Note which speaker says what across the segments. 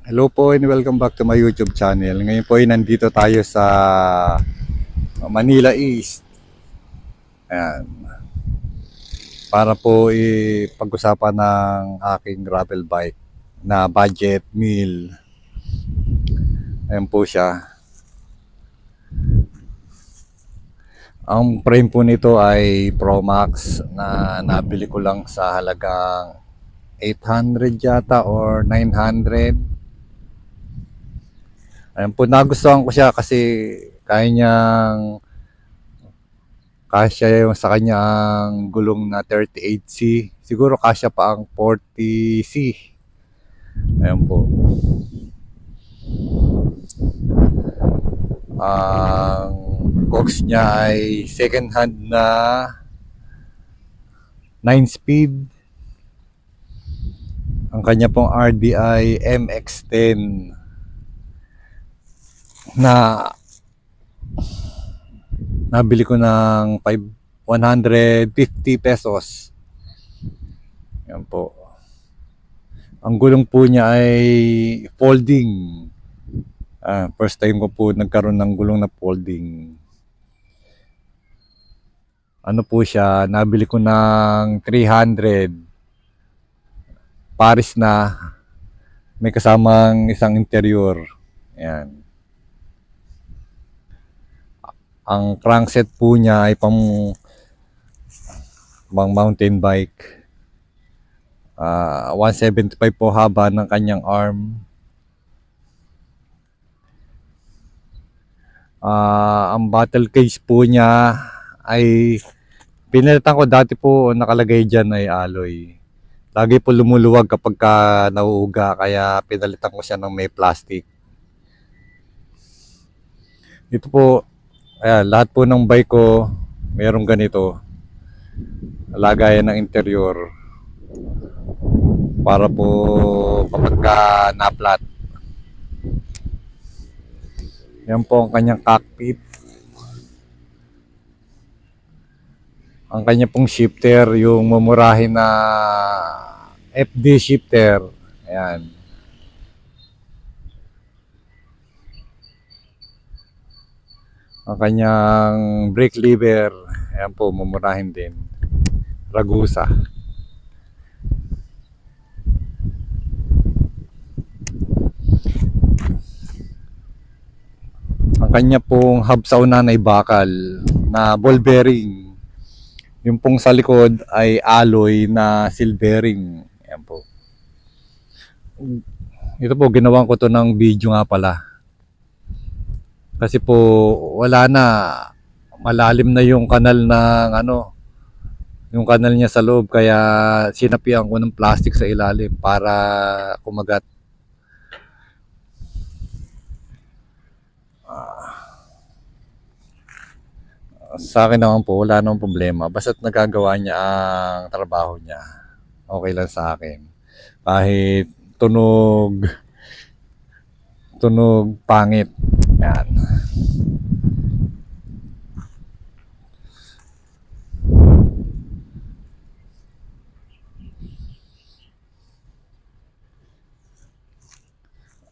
Speaker 1: Hello po and welcome back to my YouTube channel. Ngayon po ay nandito tayo sa Manila East. Ayan. Para po pag-usapan ng aking gravel bike na budget meal. Ayan po siya. Ang frame po nito ay Pro Max na nabili ko lang sa halagang 800 yata or 900. Ayan po, nagustuhan ko siya kasi kasya yung sa kanya ang gulong na 38C. Siguro kasya pa ang 40C. Ayan po. Ang cox niya ay second hand na 9-speed. Ang kanya pong RDI MX-10 na nabili ko ng 150 pesos. Yan po. Ang gulong po niya ay folding. First time ko po nagkaroon ng gulong na folding. Ano po siya, nabili ko ng 300. Paris na. May kasamang isang interior. Ayan. Ang crankset po niya ay pang mountain bike. 175 po haba ng kanyang arm. Ang battle cage po niya ay pinalitan ko dati po, nakalagay dyan ay alloy. Lagi po lumuluwag kapag nauuga, kaya pinalitan ko siya ng may plastic. Ito po, ayan, lahat po ng bike ko mayroong ganito. Lagayan ng interior para po kapag na-flat. Yan po ang kanyang cockpit. Ang kanya pong shifter, yung mumurahin na FD shifter. Ayan. Ang kanyang brake lever, ayan po, mumurahin din. Ragusa. Ang kanya pong hub sa unan ay bakal na ball bearing. Yung pong sa likod ay alloy na silvering. Ayan po. Ito po, ginawan ko to ng video nga pala. Kasi po wala na, malalim na yung kanal ng yung kanal niya sa loob, kaya sinapian ko ng plastic sa ilalim para kumagat. Sa akin naman po wala namang problema, basta't nagagawa niya ang trabaho niya, okay lang sa akin. Kahit tunog pangit, yan.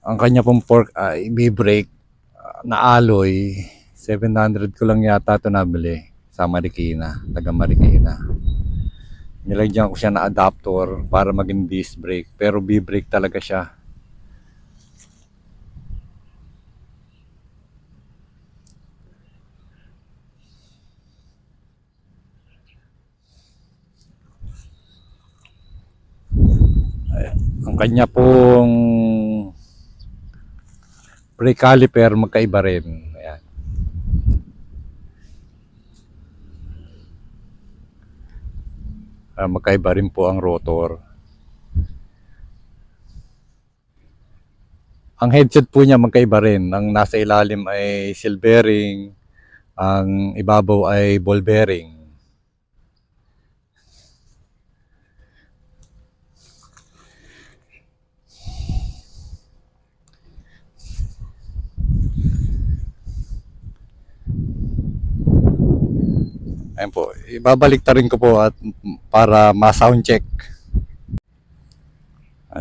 Speaker 1: Ang kanya pong fork ay B-brake na alloy. 700 ko lang yata ito nabili sa Marikina, taga Marikina. Nilagyan ko siya na adapter para maging disc brake, pero B-brake talaga siya. Ang kanya pong brake caliper magkaiba rin. Ayan. Magkaiba rin po ang rotor. Ang headset po niya magkaiba rin. Ang nasa ilalim ay seal bearing, ang ibabaw ay ball bearing. Ayan po, ibabalik ta rin ko po at para ma-sound check.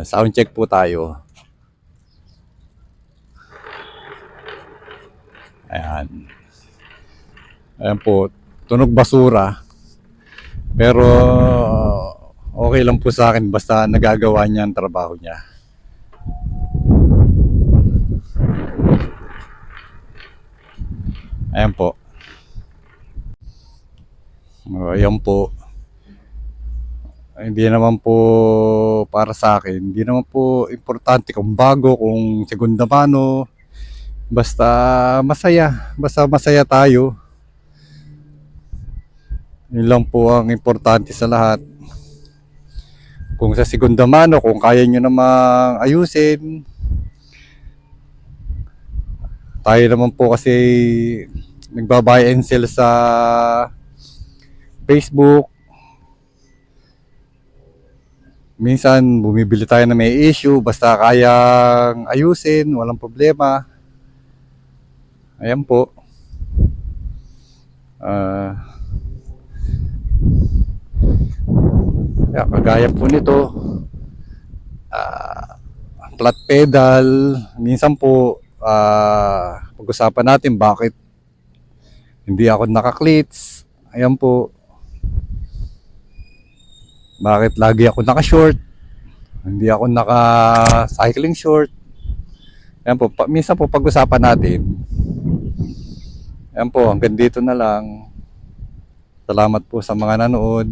Speaker 1: Sound check po tayo. Ayan. Ayan po, tunog basura. Pero okay lang po sa akin basta nagagawa niya ang trabaho niya. Ayan po. Ayan po. Hindi naman po para sa akin, hindi naman po importante kung bago, kung segunda mano. Basta masaya tayo. Yun lang po ang importante sa lahat. Kung sa segunda mano, kung kaya nyo namang ayusin, tayo naman po kasi nagbabuy and sell sa Facebook. Minsan bumibili tayo na may issue, basta kayang ayusin, walang problema. Ayan po. Kagaya po nito, flat pedal. Minsan po pag-usapan natin bakit hindi ako naka-cleats. Ayan po. Bakit lagi ako naka-short? Hindi ako naka-cycling short. Ayan po, minsan po pag-usapan natin. Ayan po, hanggang dito na lang. Salamat po sa mga nanood.